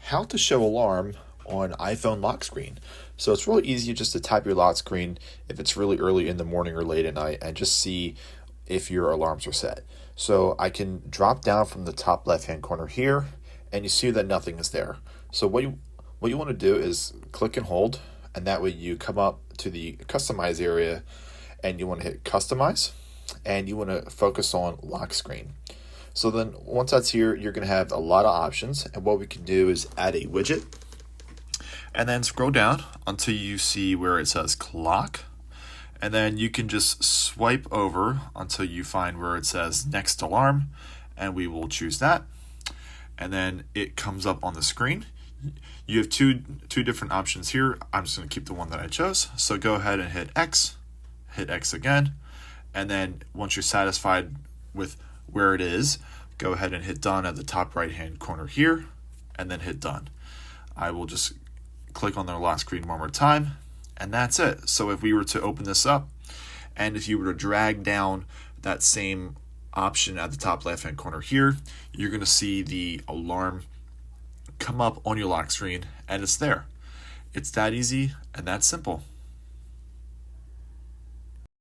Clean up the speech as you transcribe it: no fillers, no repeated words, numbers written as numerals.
how to show alarm on iPhone lock screen. So it's really easy just to tap your lock screen if it's really early in the morning or late at night and just see if your alarms are set. So I can drop down from the top left hand corner here and you see that nothing is there. So what you want to do is click and hold, and that way you come up to the customize area and you want to hit customize and you want to focus on lock screen. So then once that's here, you're going to have a lot of options, and what we can do is add a widget and then scroll down until you see where it says clock, and then you can just swipe over until you find where it says next alarm, and we will choose that, and then it comes up on the screen. You have two different options here. I'm just going to keep the one that I chose, so go ahead and hit X again, and then once you're satisfied with where it is, go ahead and hit done at the top right hand corner here, and then hit done. I will just click on the lock screen one more time, and that's it. So if we were to open this up, and if you were to drag down that same option at the top left hand corner here, you're going to see the alarm come up on your lock screen, and it's there. It's that easy and that simple.